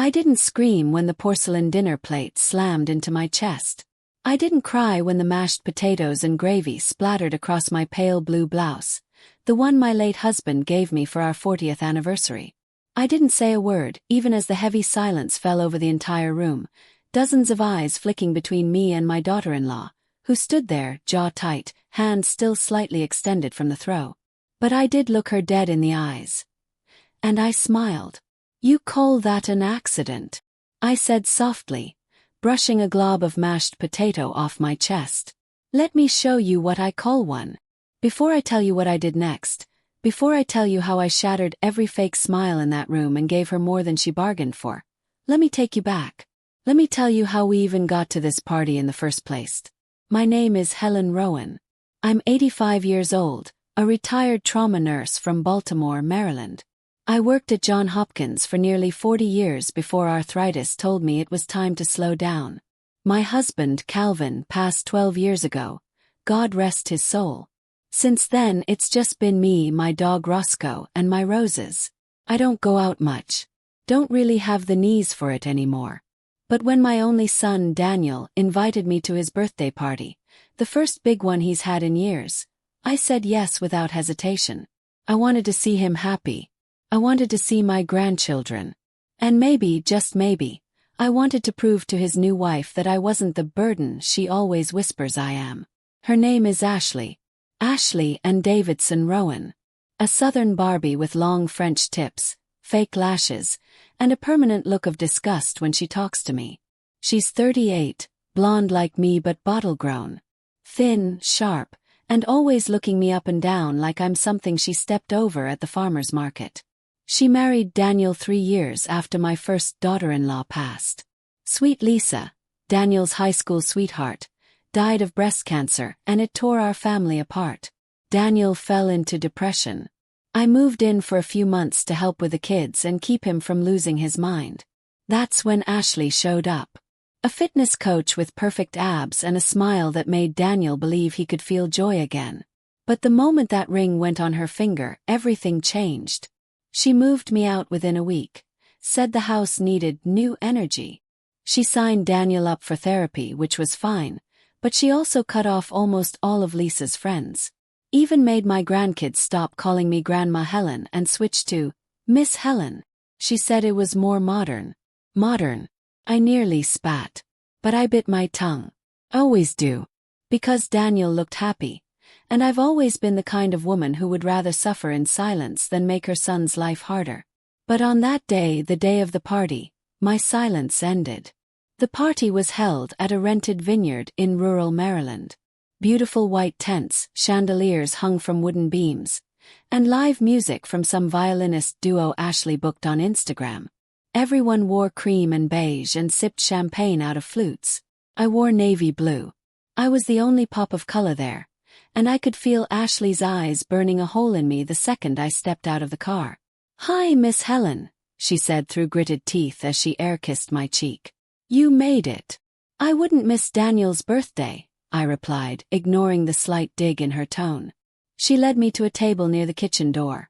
I didn't scream when the porcelain dinner plate slammed into my chest. I didn't cry when the mashed potatoes and gravy splattered across my pale blue blouse, the one my late husband gave me for our 40th anniversary. I didn't say a word, even as the heavy silence fell over the entire room, dozens of eyes flicking between me and my daughter-in-law, who stood there, jaw tight, hands still slightly extended from the throw. But I did look her dead in the eyes. And I smiled. "You call that an accident?" I said softly, brushing a glob of mashed potato off my chest. "Let me show you what I call one. Before I tell you what I did next, before I tell you how I shattered every fake smile in that room and gave her more than she bargained for, let me take you back. Let me tell you how we even got to this party in the first place. My name is Helen Rowan. I'm 85 years old, a retired trauma nurse from Baltimore, Maryland. I worked at Johns Hopkins for nearly 40 years before arthritis told me it was time to slow down. My husband, Calvin, passed 12 years ago. God rest his soul. Since then, it's just been me, my dog Roscoe, and my roses. I don't go out much. Don't really have the knees for it anymore. But when my only son, Daniel, invited me to his birthday party, the first big one he's had in years, I said yes without hesitation. I wanted to see him happy. I wanted to see my grandchildren. And maybe, just maybe, I wanted to prove to his new wife that I wasn't the burden she always whispers I am. Her name is Ashley. Ashley Ann Davidson Rowan. A southern Barbie with long French tips, fake lashes, and a permanent look of disgust when she talks to me. She's 38, blonde like me but bottle-grown. Thin, sharp, and always looking me up and down like I'm something she stepped over at the farmer's market. She married Daniel 3 years after my first daughter-in-law passed. Sweet Lisa, Daniel's high school sweetheart, died of breast cancer, and it tore our family apart. Daniel fell into depression. I moved in for a few months to help with the kids and keep him from losing his mind. That's when Ashley showed up. A fitness coach with perfect abs and a smile that made Daniel believe he could feel joy again. But the moment that ring went on her finger, everything changed. She moved me out within a week, said the house needed new energy. She signed Daniel up for therapy, which was fine, but she also cut off almost all of Lisa's friends. Even made my grandkids stop calling me Grandma Helen and switch to Miss Helen. She said it was more modern. Modern. I nearly spat. But I bit my tongue. Always do. Because Daniel looked happy. And I've always been the kind of woman who would rather suffer in silence than make her son's life harder. But on that day, the day of the party, my silence ended. The party was held at a rented vineyard in rural Maryland. Beautiful white tents, chandeliers hung from wooden beams, and live music from some violinist duo Ashley booked on Instagram. Everyone wore cream and beige and sipped champagne out of flutes. I wore navy blue. I was the only pop of color there, and I could feel Ashley's eyes burning a hole in me the second I stepped out of the car. "Hi, Miss Helen," she said through gritted teeth as she air-kissed my cheek. "You made it." "I wouldn't miss Daniel's birthday," I replied, ignoring the slight dig in her tone. She led me to a table near the kitchen door.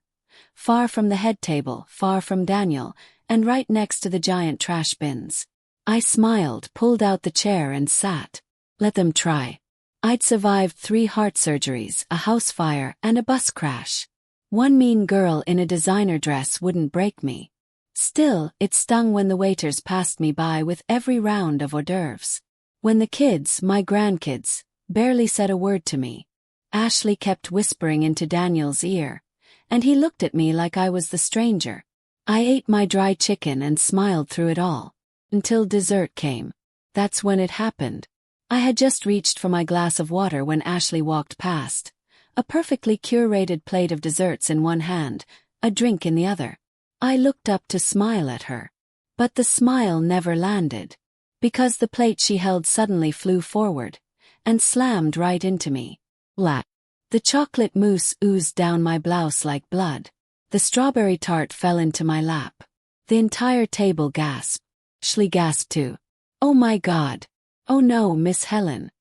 Far from the head table, far from Daniel, and right next to the giant trash bins. I smiled, pulled out the chair and sat. Let them try. I'd survived 3 heart surgeries, a house fire, and a bus crash. One mean girl in a designer dress wouldn't break me. Still, it stung when the waiters passed me by with every round of hors d'oeuvres. When the kids, my grandkids, barely said a word to me. Ashley kept whispering into Daniel's ear, and he looked at me like I was the stranger. I ate my dry chicken and smiled through it all. Until dessert came. That's when it happened. I had just reached for my glass of water when Ashley walked past. A perfectly curated plate of desserts in one hand, a drink in the other. I looked up to smile at her. But the smile never landed. Because the plate she held suddenly flew forward and slammed right into me. Blat. The chocolate mousse oozed down my blouse like blood. The strawberry tart fell into my lap. The entire table gasped. Ashley gasped too. "Oh my God. Oh no, Miss Helen."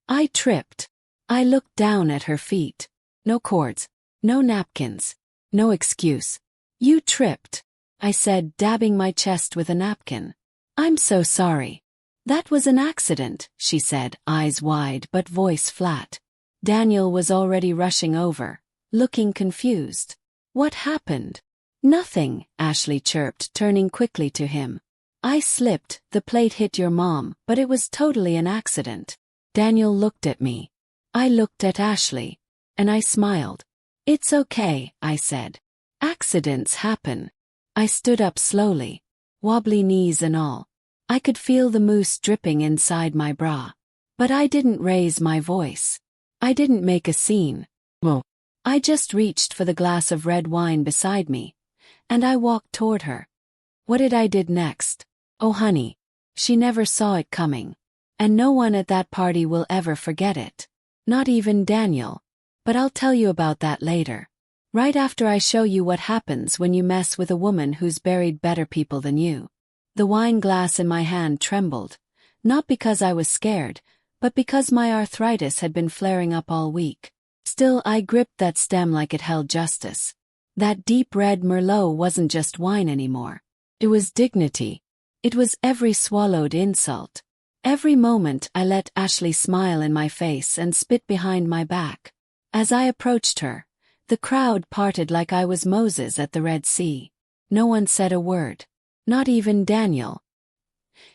I tripped. I looked down at her feet. No cords. No napkins. No excuse. "You tripped." I said, dabbing my chest with a napkin. I'm so sorry. That was an accident, she said, eyes wide but voice flat. Daniel was already rushing over, looking confused. What happened? Nothing, Ashley chirped, turning quickly to him. I slipped, the plate hit your mom, but it was totally an accident. Daniel looked at me. I looked at Ashley. And I smiled. It's okay, I said. Accidents happen. I stood up slowly, wobbly knees and all. I could feel the mousse dripping inside my bra. But I didn't raise my voice. I didn't make a scene. Well, I just reached for the glass of red wine beside me, and I walked toward her. What did I did next? Oh honey. She never saw it coming. And no one at that party will ever forget it. Not even Daniel. But I'll tell you about that later. Right after I show you what happens when you mess with a woman who's buried better people than you. The wine glass in my hand trembled, not because I was scared, but because my arthritis had been flaring up all week. Still, I gripped that stem like it held justice. That deep red Merlot wasn't just wine anymore. It was dignity. It was every swallowed insult. Every moment I let Ashley smile in my face and spit behind my back. As I approached her, the crowd parted like I was Moses at the Red Sea. No one said a word. Not even Daniel.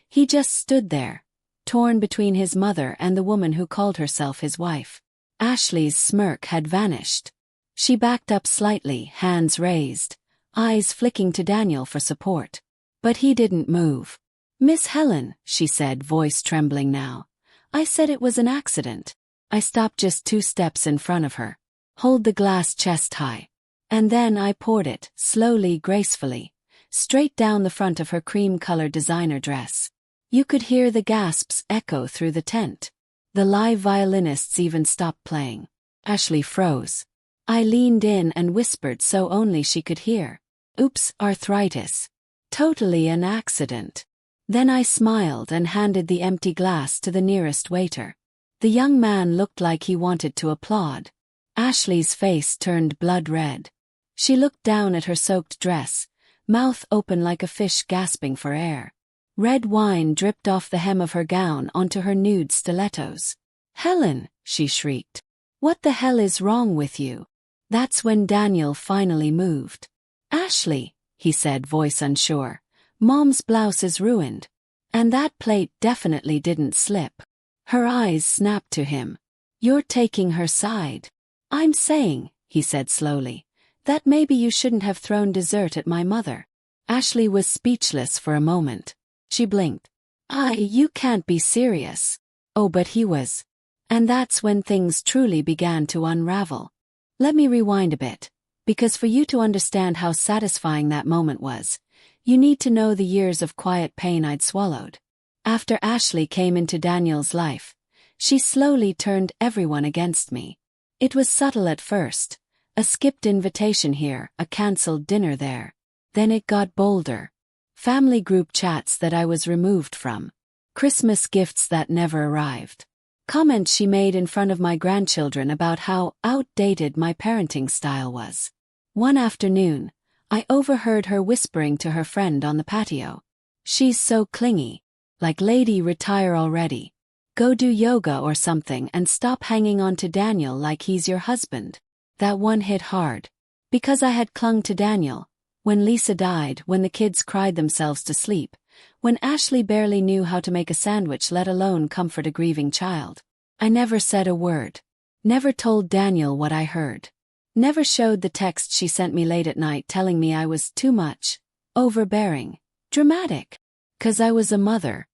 He just stood there, torn between his mother and the woman who called herself his wife. Ashley's smirk had vanished. She backed up slightly, hands raised, eyes flicking to Daniel for support. But he didn't move. Miss Helen, she said, voice trembling now. I said it was an accident. I stopped just 2 steps in front of her. Hold the glass chest high. And then I poured it, slowly, gracefully, straight down the front of her cream-colored designer dress. You could hear the gasps echo through the tent. The live violinists even stopped playing. Ashley froze. I leaned in and whispered so only she could hear. Oops, arthritis. Totally an accident. Then I smiled and handed the empty glass to the nearest waiter. The young man looked like he wanted to applaud. Ashley's face turned blood red. She looked down at her soaked dress, mouth open like a fish gasping for air. Red wine dripped off the hem of her gown onto her nude stilettos. Helen, she shrieked. What the hell is wrong with you? That's when Daniel finally moved. Ashley, he said, voice unsure. Mom's blouse is ruined. And that plate definitely didn't slip. Her eyes snapped to him. You're taking her side. I'm saying, he said slowly, that maybe you shouldn't have thrown dessert at my mother. Ashley was speechless for a moment. She blinked. You can't be serious. Oh, but he was. And that's when things truly began to unravel. Let me rewind a bit, because for you to understand how satisfying that moment was, you need to know the years of quiet pain I'd swallowed. After Ashley came into Daniel's life, she slowly turned everyone against me. It was subtle at first, a skipped invitation here, a cancelled dinner there. Then it got bolder. Family group chats that I was removed from. Christmas gifts that never arrived. Comments she made in front of my grandchildren about how outdated my parenting style was. One afternoon, I overheard her whispering to her friend on the patio. She's so clingy. Like, lady, retire already. Go do yoga or something and stop hanging on to Daniel like he's your husband. That one hit hard. Because I had clung to Daniel. When Lisa died, when the kids cried themselves to sleep. When Ashley barely knew how to make a sandwich, let alone comfort a grieving child. I never said a word. Never told Daniel what I heard. Never showed the text she sent me late at night telling me I was too much, overbearing, dramatic. 'Cause I was a mother.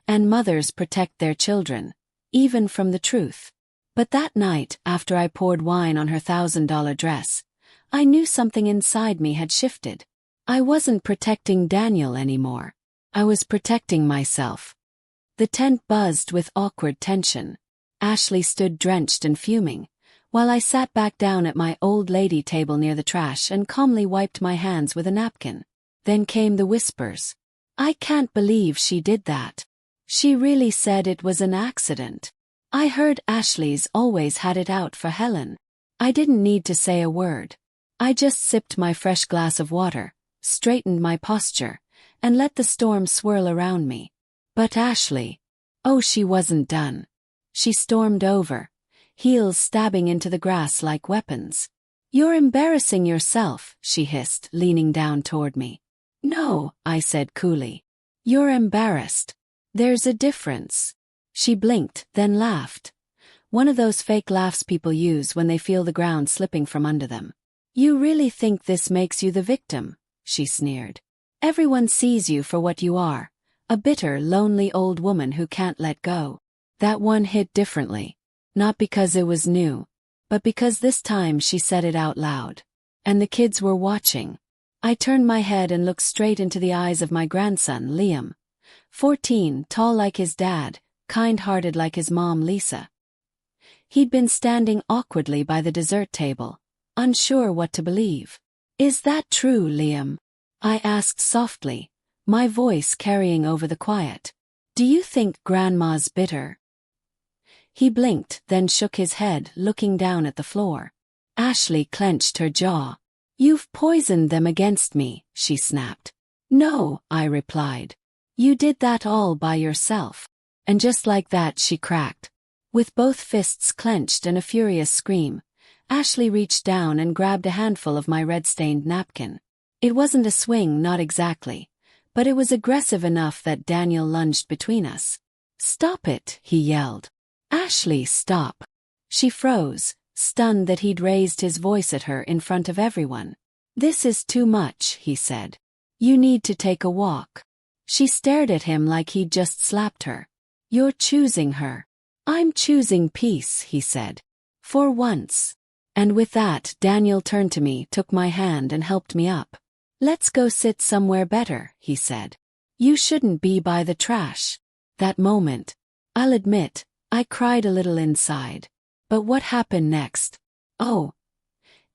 And mothers protect their children, even from the truth. But that night, after I poured wine on her $1,000 dress, I knew something inside me had shifted. I wasn't protecting Daniel anymore. I was protecting myself. The tent buzzed with awkward tension. Ashley stood drenched and fuming, while I sat back down at my old lady table near the trash and calmly wiped my hands with a napkin. Then came the whispers. I can't believe she did that. She really said it was an accident. I heard Ashley's always had it out for Helen. I didn't need to say a word. I just sipped my fresh glass of water, straightened my posture, and let the storm swirl around me. But Ashley. Oh, she wasn't done. She stormed over, heels stabbing into the grass like weapons. "You're embarrassing yourself," she hissed, leaning down toward me. "No," I said coolly. "You're embarrassed. There's a difference." She blinked, then laughed. One of those fake laughs people use when they feel the ground slipping from under them. "You really think this makes you the victim?" she sneered. "Everyone sees you for what you are, a bitter, lonely old woman who can't let go." That one hit differently. Not because it was new, but because this time she said it out loud. And the kids were watching. I turned my head and looked straight into the eyes of my grandson, Liam. 14, tall like his dad, kind-hearted like his mom, Lisa. He'd been standing awkwardly by the dessert table, unsure what to believe. "Is that true, Liam?" I asked softly, my voice carrying over the quiet. "Do you think Grandma's bitter?" He blinked, then shook his head, looking down at the floor. Ashley clenched her jaw. "You've poisoned them against me," she snapped. "No," I replied. "You did that all by yourself." And just like that she cracked. With both fists clenched and a furious scream, Ashley reached down and grabbed a handful of my red-stained napkin. It wasn't a swing, not exactly, but it was aggressive enough that Daniel lunged between us. "Stop it," he yelled. "Ashley, stop." She froze, stunned that he'd raised his voice at her in front of everyone. "This is too much," he said. "You need to take a walk." She stared at him like he'd just slapped her. "You're choosing her." "I'm choosing peace," he said. "For once." And with that, Daniel turned to me, took my hand and helped me up. "Let's go sit somewhere better," he said. "You shouldn't be by the trash." That moment, I'll admit, I cried a little inside. But what happened next? Oh,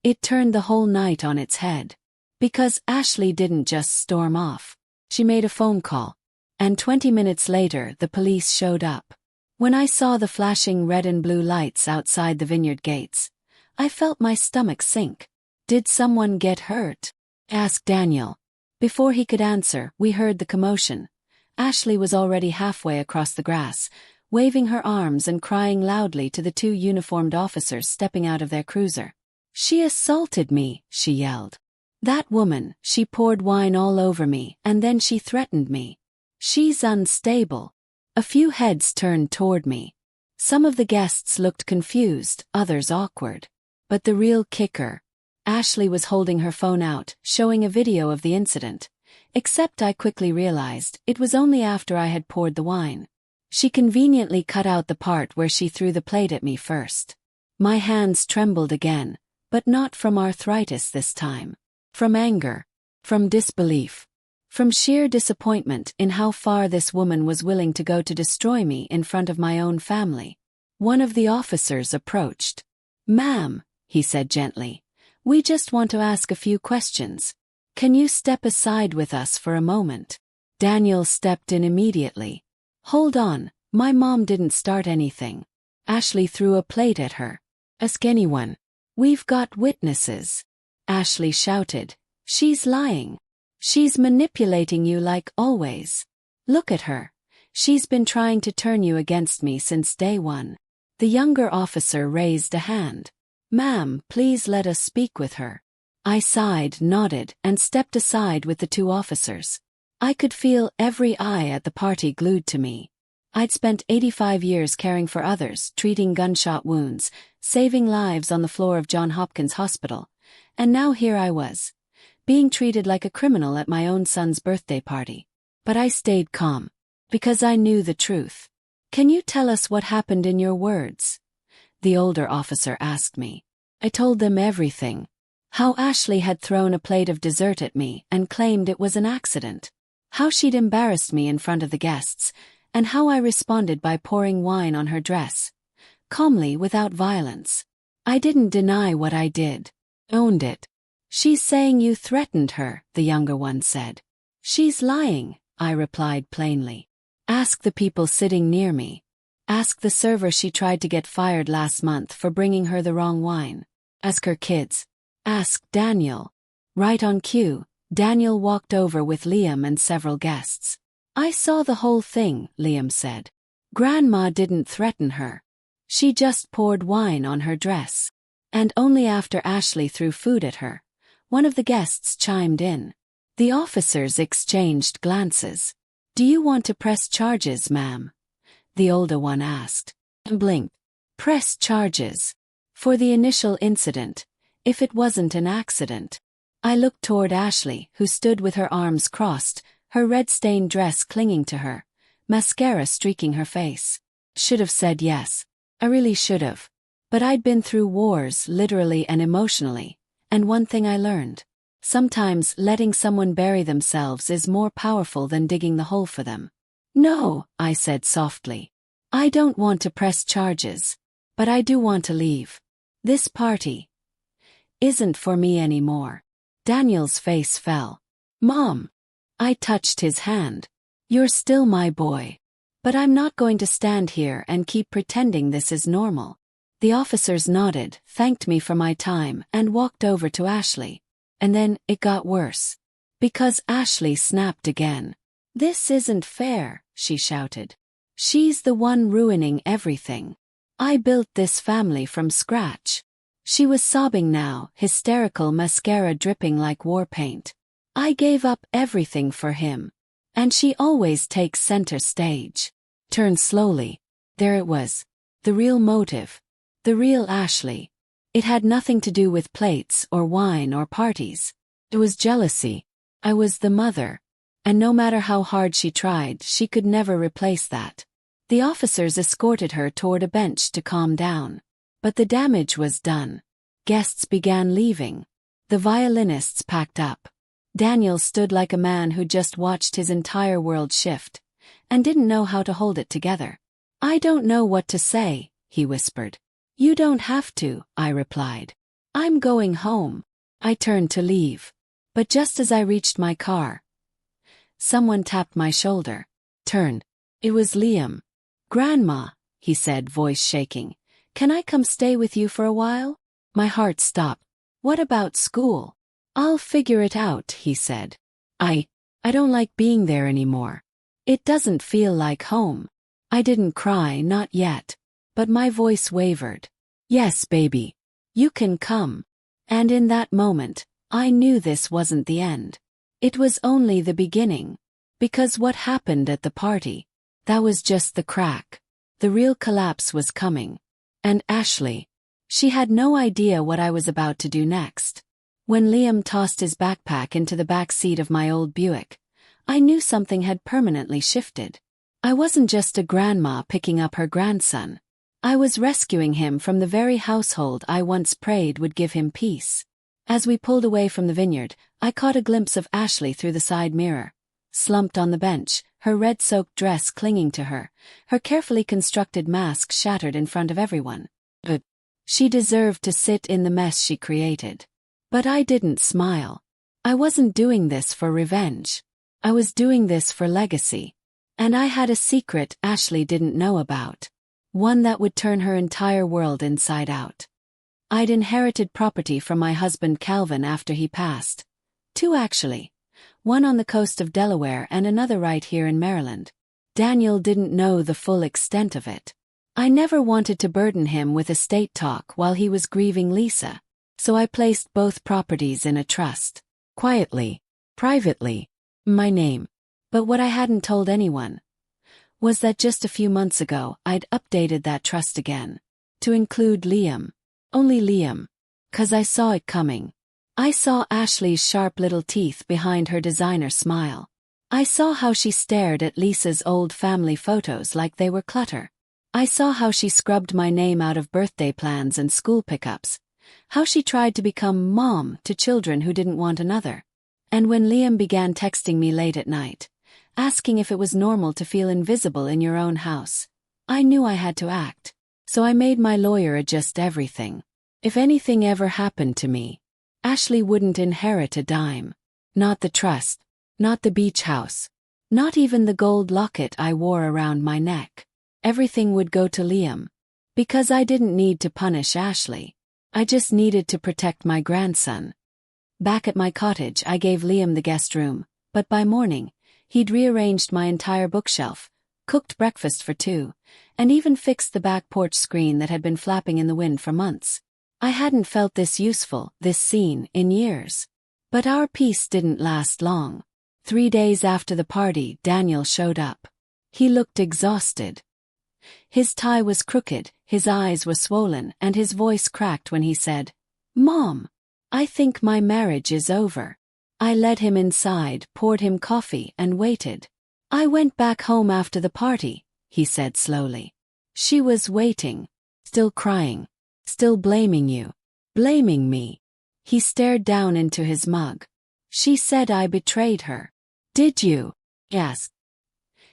it turned the whole night on its head. Because Ashley didn't just storm off. She made a phone call. And 20 minutes later, the police showed up. When I saw the flashing red and blue lights outside the vineyard gates, I felt my stomach sink. "Did someone get hurt?" asked Daniel. Before he could answer, we heard the commotion. Ashley was already halfway across the grass, waving her arms and crying loudly to the two uniformed officers stepping out of their cruiser. "She assaulted me," she yelled. "That woman, she poured wine all over me, and then she threatened me. She's unstable." A few heads turned toward me. Some of the guests looked confused, others awkward. But the real kicker. Ashley was holding her phone out, showing a video of the incident. Except I quickly realized, it was only after I had poured the wine. She conveniently cut out the part where she threw the plate at me first. My hands trembled again, but not from arthritis this time. From anger. From disbelief. From sheer disappointment in how far this woman was willing to go to destroy me in front of my own family. One of the officers approached. "Ma'am," he said gently, "we just want to ask a few questions. Can you step aside with us for a moment?" Daniel stepped in immediately. "Hold on, my mom didn't start anything." Ashley threw a plate at her. "Ask anyone. We've got witnesses." Ashley shouted. "She's lying. She's manipulating you like always. Look at her. She's been trying to turn you against me since day one." The younger officer raised a hand. "Ma'am, please let us speak with her." I sighed, nodded, and stepped aside with the two officers. I could feel every eye at the party glued to me. I'd spent 85 years caring for others, treating gunshot wounds, saving lives on the floor of Johns Hopkins Hospital, and now here I was, being treated like a criminal at my own son's birthday party. But I stayed calm, because I knew the truth. "Can you tell us what happened in your words?" the older officer asked me. I told them everything. How Ashley had thrown a plate of dessert at me and claimed it was an accident. How she'd embarrassed me in front of the guests, and how I responded by pouring wine on her dress. Calmly, without violence. I didn't deny what I did. Owned it. "She's saying you threatened her," the younger one said. "She's lying," I replied plainly. "Ask the people sitting near me. Ask the server she tried to get fired last month for bringing her the wrong wine. Ask her kids. Ask Daniel." Right on cue, Daniel walked over with Liam and several guests. I saw the whole thing, Liam said. Grandma didn't threaten her. She just poured wine on her dress. And only after Ashley threw food at her, one of the guests chimed in. The officers exchanged glances. Do you want to press charges, ma'am? The older one asked. And blinked. Press charges. For the initial incident, if it wasn't an accident. I looked toward Ashley, who stood with her arms crossed, her red-stained dress clinging to her, mascara streaking her face. Should have said yes. I really should have. But I'd been through wars literally and emotionally, and one thing I learned. Sometimes letting someone bury themselves is more powerful than digging the hole for them. No, I said softly. I don't want to press charges. But I do want to leave. This party isn't for me anymore. Daniel's face fell. Mom. I touched his hand. You're still my boy. But I'm not going to stand here and keep pretending this is normal. The officers nodded, thanked me for my time, and walked over to Ashley. And then, it got worse. Because Ashley snapped again. This isn't fair, she shouted. She's the one ruining everything. I built this family from scratch. She was sobbing now, hysterical, mascara dripping like war paint. I gave up everything for him. And she always takes center stage. Turned slowly. There it was. The real motive. The real Ashley. It had nothing to do with plates or wine or parties. It was jealousy. I was the mother. And no matter how hard she tried, she could never replace that. The officers escorted her toward a bench to calm down. But the damage was done. Guests began leaving. The violinists packed up. Daniel stood like a man who just watched his entire world shift, and didn't know how to hold it together. I don't know what to say, he whispered. You don't have to, I replied. I'm going home. I turned to leave. But just as I reached my car, someone tapped my shoulder. Turned. It was Liam. Grandma, he said, voice shaking. Can I come stay with you for a while? My heart stopped. What about school? I'll figure it out, he said. I don't like being there anymore. It doesn't feel like home. I didn't cry, not yet. But my voice wavered. Yes, baby. You can come. And in that moment, I knew this wasn't the end. It was only the beginning. Because what happened at the party, that was just the crack. The real collapse was coming. And Ashley. She had no idea what I was about to do next. When Liam tossed his backpack into the back seat of my old Buick, I knew something had permanently shifted. I wasn't just a grandma picking up her grandson. I was rescuing him from the very household I once prayed would give him peace. As we pulled away from the vineyard, I caught a glimpse of Ashley through the side mirror. Slumped on the bench, her red-soaked dress clinging to her, her carefully constructed mask shattered in front of everyone. But she deserved to sit in the mess she created. But I didn't smile. I wasn't doing this for revenge. I was doing this for legacy. And I had a secret Ashley didn't know about. One that would turn her entire world inside out. I'd inherited property from my husband Calvin after he passed. 2 actually. One on the coast of Delaware and another right here in Maryland. Daniel didn't know the full extent of it. I never wanted to burden him with estate talk while he was grieving Lisa, so I placed both properties in a trust. Quietly, privately, my name. But what I hadn't told anyone was that just a few months ago I'd updated that trust again. To include Liam. Only Liam. 'Cause I saw it coming. I saw Ashley's sharp little teeth behind her designer smile. I saw how she stared at Lisa's old family photos like they were clutter. I saw how she scrubbed my name out of birthday plans and school pickups. How she tried to become mom to children who didn't want another. And when Liam began texting me late at night, asking if it was normal to feel invisible in your own house, I knew I had to act. So I made my lawyer adjust everything. If anything ever happened to me, Ashley wouldn't inherit a dime. Not the trust. Not the beach house. Not even the gold locket I wore around my neck. Everything would go to Liam. Because I didn't need to punish Ashley. I just needed to protect my grandson. Back at my cottage, I gave Liam the guest room, but by morning, he'd rearranged my entire bookshelf, cooked breakfast for two, and even fixed the back porch screen that had been flapping in the wind for months. I hadn't felt this useful, this seen, in years. But our peace didn't last long. 3 days after the party, Daniel showed up. He looked exhausted. His tie was crooked, his eyes were swollen, and his voice cracked when he said, "Mom, I think my marriage is over." I led him inside, poured him coffee, and waited. "I went back home after the party," he said slowly. "She was waiting, still crying, still blaming you, blaming me." He stared down into his mug. "She said I betrayed her." "Did you?" I asked.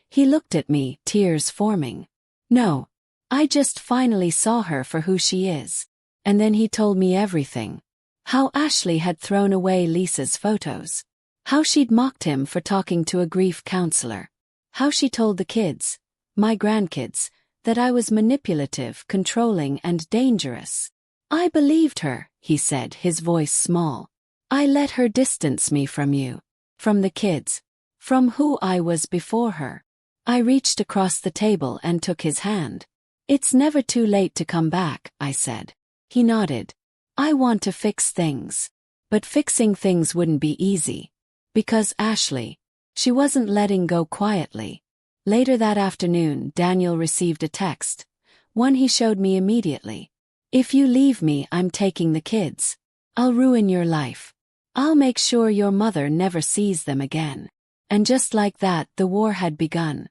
He looked at me, tears forming. "No. I just finally saw her for who she is." And then he told me everything. How Ashley had thrown away Lisa's photos. How she'd mocked him for talking to a grief counselor. How she told the kids, my grandkids, that I was manipulative, controlling, and dangerous. "I believed her," he said, his voice small. "I let her distance me from you, from the kids, from who I was before her." I reached across the table and took his hand. "It's never too late to come back," I said. He nodded. "I want to fix things." But fixing things wouldn't be easy. Because Ashley, she wasn't letting go quietly. Later that afternoon, Daniel received a text, one he showed me immediately. "If you leave me, I'm taking the kids. I'll ruin your life. I'll make sure your mother never sees them again." And just like that, the war had begun.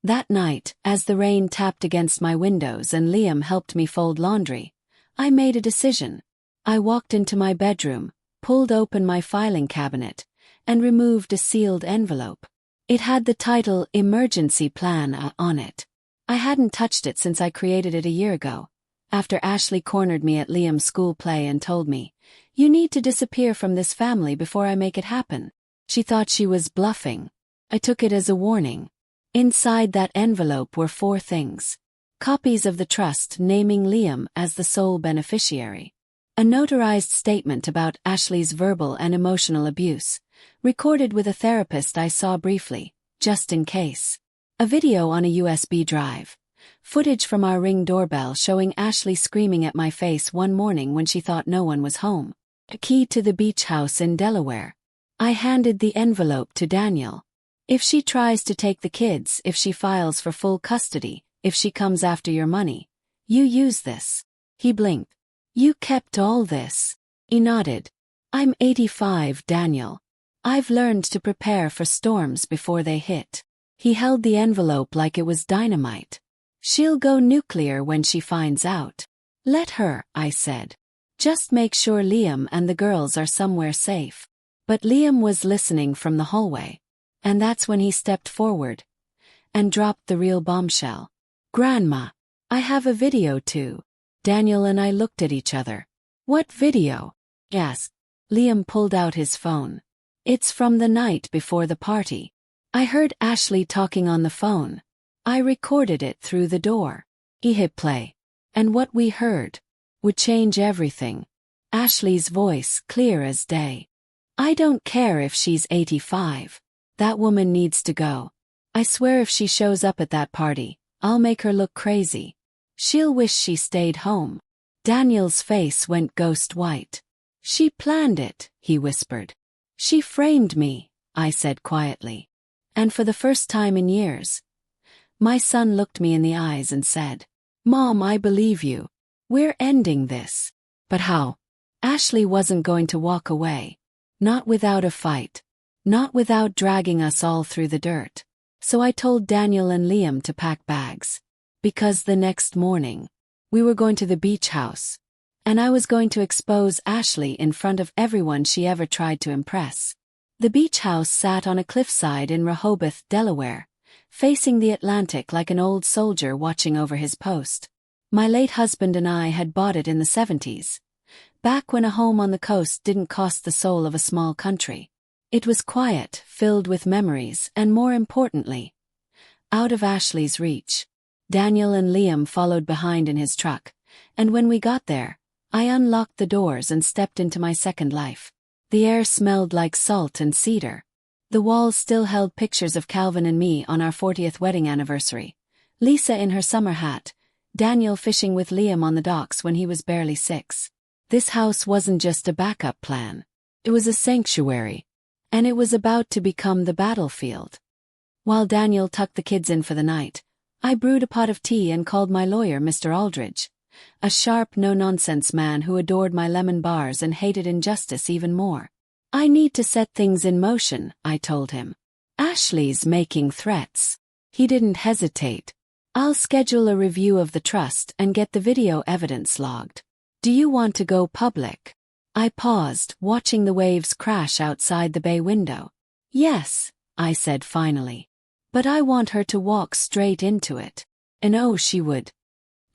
That night, as the rain tapped against my windows and Liam helped me fold laundry, I made a decision. I walked into my bedroom, pulled open my filing cabinet, and removed a sealed envelope. It had the title Emergency Plan on it. I hadn't touched it since I created it a year ago, after Ashley cornered me at Liam's school play and told me, "You need to disappear from this family before I make it happen." She thought she was bluffing. I took it as a warning. Inside that envelope were 4 things. Copies of the trust naming Liam as the sole beneficiary. A notarized statement about Ashley's verbal and emotional abuse, recorded with a therapist I saw briefly, just in case. A video on a USB drive. Footage from our Ring doorbell showing Ashley screaming at my face one morning when she thought no one was home. A key to the beach house in Delaware. I handed the envelope to Daniel. "If she tries to take the kids, if she files for full custody, if she comes after your money, you use this." He blinked. "You kept all this?" He nodded. "I'm 85, Daniel. I've learned to prepare for storms before they hit." He held the envelope like it was dynamite. "She'll go nuclear when she finds out." "Let her," I said. "Just make sure Liam and the girls are somewhere safe." But Liam was listening from the hallway. And that's when he stepped forward and dropped the real bombshell. "Grandma, I have a video too." Daniel and I looked at each other. "What video?" I asked. Liam pulled out his phone. "It's from the night before the party. I heard Ashley talking on the phone. I recorded it through the door." He hit play. And what we heard would change everything. Ashley's voice, clear as day. "I don't care if she's 85. That woman needs to go. I swear if she shows up at that party, I'll make her look crazy. She'll wish she stayed home." Daniel's face went ghost white. "She planned it," he whispered. "She framed me," I said quietly. And for the first time in years, my son looked me in the eyes and said, "Mom, I believe you. We're ending this." But how? Ashley wasn't going to walk away. Not without a fight. Not without dragging us all through the dirt. So I told Daniel and Liam to pack bags. Because the next morning, we were going to the beach house. And I was going to expose Ashley in front of everyone she ever tried to impress. The beach house sat on a cliffside in Rehoboth, Delaware, facing the Atlantic like an old soldier watching over his post. My late husband and I had bought it in the 70s. Back when a home on the coast didn't cost the soul of a small country. It was quiet, filled with memories, and more importantly, out of Ashley's reach. Daniel and Liam followed behind in his truck, and when we got there, I unlocked the doors and stepped into my second life. The air smelled like salt and cedar. The walls still held pictures of Calvin and me on our 40th wedding anniversary. Lisa in her summer hat, Daniel fishing with Liam on the docks when he was barely 6. This house wasn't just a backup plan. It was a sanctuary. And it was about to become the battlefield. While Daniel tucked the kids in for the night, I brewed a pot of tea and called my lawyer Mr. Aldridge, a sharp, no-nonsense man who adored my lemon bars and hated injustice even more. I need to set things in motion, I told him. Ashley's making threats. He didn't hesitate. I'll schedule a review of the trust and get the video evidence logged. Do you want to go public? I paused, watching the waves crash outside the bay window. Yes, I said finally. But I want her to walk straight into it. And oh, she would.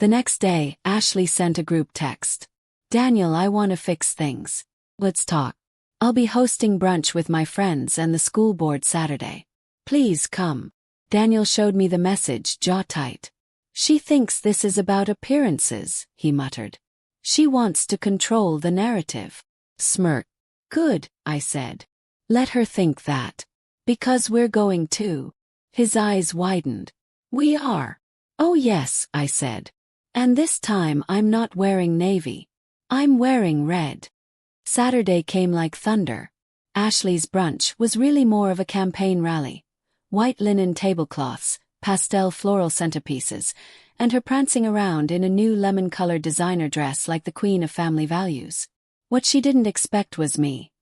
The next day, Ashley sent a group text. Daniel, I want to fix things. Let's talk. I'll be hosting brunch with my friends and the school board Saturday. Please come. Daniel showed me the message, jaw tight. She thinks this is about appearances, he muttered. She wants to control the narrative. Smirk. Good, I said. Let her think that. Because we're going to. His eyes widened. We are. Oh yes, I said. And this time I'm not wearing navy. I'm wearing red. Saturday came like thunder. Ashley's brunch was really more of a campaign rally. White linen tablecloths, pastel floral centerpieces, and her prancing around in a new lemon-colored designer dress like the queen of family values. What she didn't expect was me.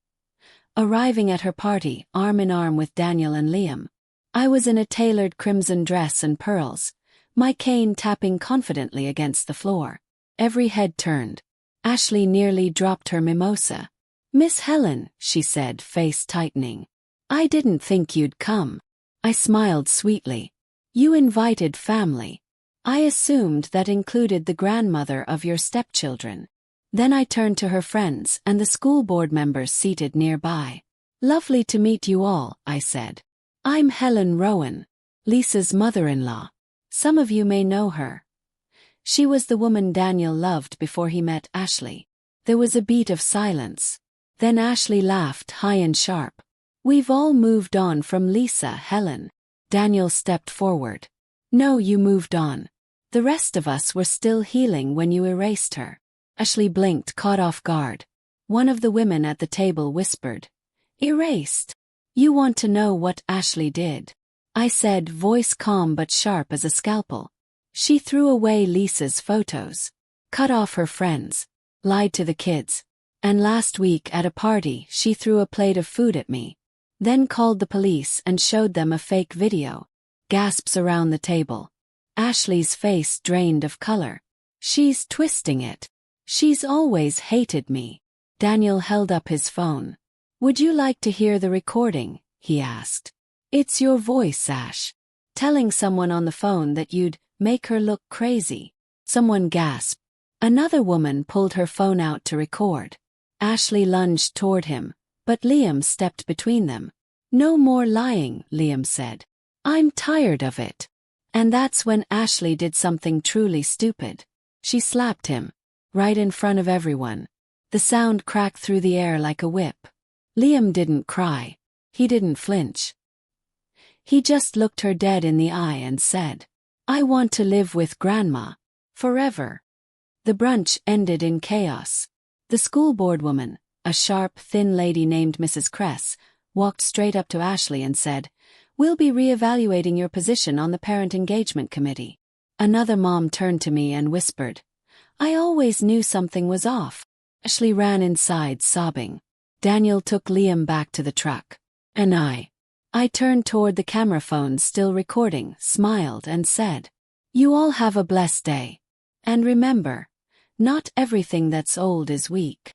Arriving at her party, arm in arm with Daniel and Liam. I was in a tailored crimson dress and pearls, my cane tapping confidently against the floor. Every head turned. Ashley nearly dropped her mimosa. Miss Helen, she said, face tightening. I didn't think you'd come. I smiled sweetly. You invited family. I assumed that included the grandmother of your stepchildren. Then I turned to her friends and the school board members seated nearby. Lovely to meet you all, I said. I'm Helen Rowan, Lisa's mother-in-law. Some of you may know her. She was the woman Daniel loved before he met Ashley. There was a beat of silence. Then Ashley laughed high and sharp. We've all moved on from Lisa, Helen. Daniel stepped forward. No, you moved on. The rest of us were still healing when you erased her. Ashley blinked, caught off guard. One of the women at the table whispered. Erased? You want to know what Ashley did? I said, voice calm but sharp as a scalpel. She threw away Lisa's photos. Cut off her friends. Lied to the kids. And last week at a party she threw a plate of food at me. Then called the police and showed them a fake video. Gasps around the table. Ashley's face drained of color. She's twisting it. She's always hated me. Daniel held up his phone. Would you like to hear the recording? He asked. It's your voice, Ash. Telling someone on the phone that you'd make her look crazy. Someone gasped. Another woman pulled her phone out to record. Ashley lunged toward him, but Liam stepped between them. No more lying, Liam said. I'm tired of it. And that's when Ashley did something truly stupid. She slapped him. Right in front of everyone. The sound cracked through the air like a whip. Liam didn't cry. He didn't flinch. He just looked her dead in the eye and said, I want to live with Grandma. Forever. The brunch ended in chaos. The school board woman, a sharp, thin lady named Mrs. Kress, walked straight up to Ashley and said, We'll be re-evaluating your position on the parent engagement committee. Another mom turned to me and whispered, I always knew something was off. Ashley ran inside, sobbing. Daniel took Liam back to the truck. And I turned toward the camera phone still recording, smiled and said, You all have a blessed day. And remember, not everything that's old is weak.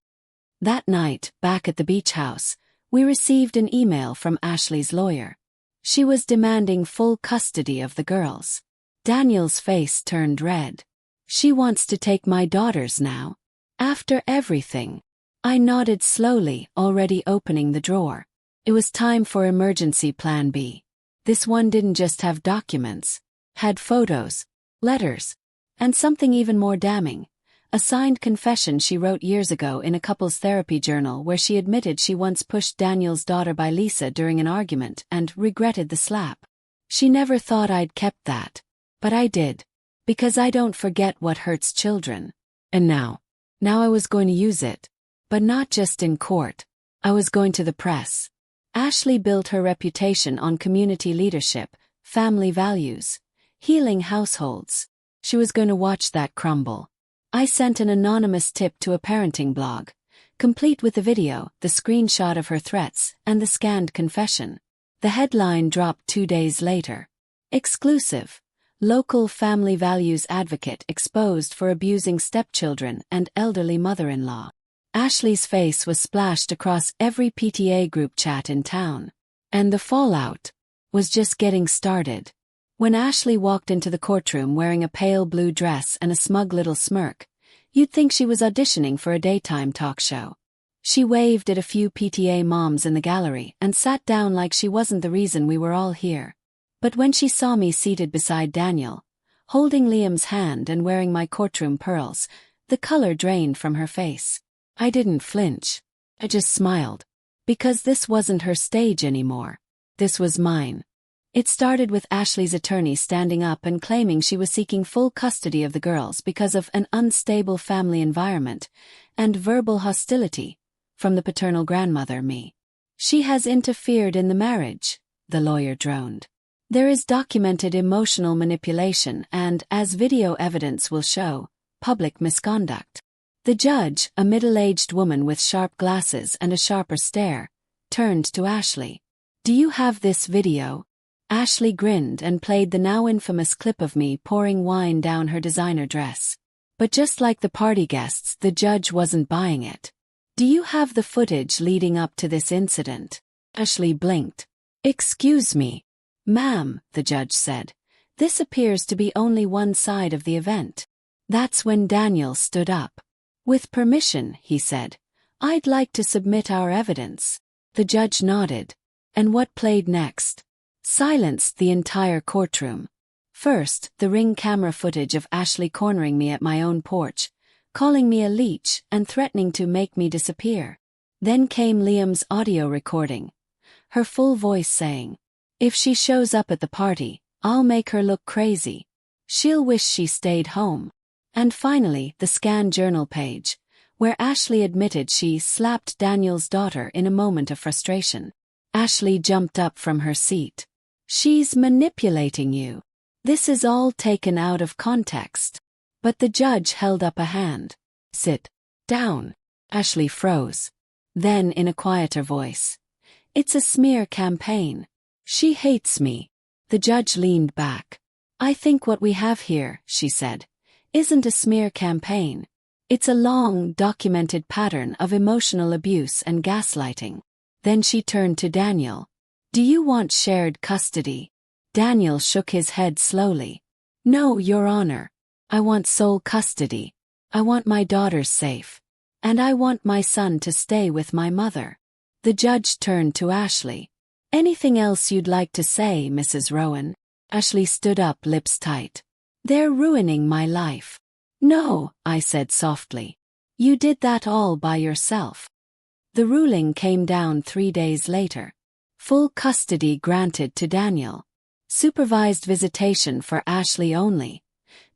That night, back at the beach house, we received an email from Ashley's lawyer. She was demanding full custody of the girls. Daniel's face turned red. She wants to take my daughters now. After everything. I nodded slowly, already opening the drawer. It was time for emergency plan B. This one didn't just have documents. Had photos, letters, and something even more damning. a signed confession she wrote years ago in a couples therapy journal where she admitted she once pushed Daniel's daughter by Lisa during an argument and regretted the slap. She never thought I'd kept that. But I did. Because I don't forget what hurts children. And now I was going to use it. But not just in court. I was going to the press. Ashley built her reputation on community leadership, family values, healing households. She was going to watch that crumble. I sent an anonymous tip to a parenting blog, complete with the video, the screenshot of her threats, and the scanned confession. The headline dropped 2 days later. Exclusive. Local family values advocate exposed for abusing stepchildren and elderly mother-in-law. Ashley's face was splashed across every PTA group chat in town. And the fallout was just getting started. When Ashley walked into the courtroom wearing a pale blue dress and a smug little smirk, you'd think she was auditioning for a daytime talk show. She waved at a few PTA moms in the gallery and sat down like she wasn't the reason we were all here. But when she saw me seated beside Daniel, holding Liam's hand and wearing my courtroom pearls, the color drained from her face. I didn't flinch. I just smiled. Because this wasn't her stage anymore. This was mine. It started with Ashley's attorney standing up and claiming she was seeking full custody of the girls because of an unstable family environment and verbal hostility from the paternal grandmother, me. She has interfered in the marriage, the lawyer droned. There is documented emotional manipulation and, as video evidence will show, public misconduct. The judge, a middle-aged woman with sharp glasses and a sharper stare, turned to Ashley. "Do you have this video?" Ashley grinned and played the now infamous clip of me pouring wine down her designer dress. But just like the party guests, the judge wasn't buying it. "Do you have the footage leading up to this incident?" Ashley blinked. "Excuse me, ma'am," the judge said. "This appears to be only one side of the event." That's when Daniel stood up. "With permission," he said, "I'd like to submit our evidence." The judge nodded. And what played next? Silenced the entire courtroom. First, the Ring camera footage of Ashley cornering me at my own porch, calling me a leech and threatening to make me disappear. Then came Liam's audio recording, her full voice saying, "If she shows up at the party, I'll make her look crazy. She'll wish she stayed home." And finally, the scanned journal page, where Ashley admitted she slapped Daniel's daughter in a moment of frustration. Ashley jumped up from her seat. "She's manipulating you. This is all taken out of context." But the judge held up a hand. "Sit down." Ashley froze. Then, in a quieter voice, "It's a smear campaign. She hates me." The judge leaned back. "I think what we have here," she said, "isn't a smear campaign. It's a long, documented pattern of emotional abuse and gaslighting." Then she turned to Daniel. "Do you want shared custody?" Daniel shook his head slowly. "No, Your Honor. I want sole custody. I want my daughters safe. And I want my son to stay with my mother." The judge turned to Ashley. "Anything else you'd like to say, Mrs. Rowan?" Ashley stood up, lips tight. "They're ruining my life." "No," I said softly. "You did that all by yourself." The ruling came down 3 days later. Full custody granted to Daniel. Supervised visitation for Ashley only,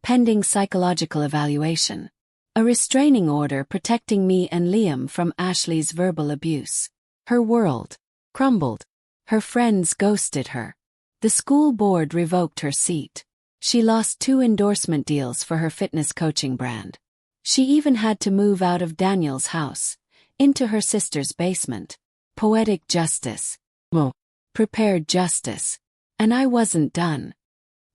pending psychological evaluation. A restraining order protecting me and Liam from Ashley's verbal abuse. Her world crumbled. Her friends ghosted her. The school board revoked her seat. She lost 2 endorsement deals for her fitness coaching brand. She even had to move out of Daniel's house, into her sister's basement. Poetic justice. Well, prepared justice. And I wasn't done.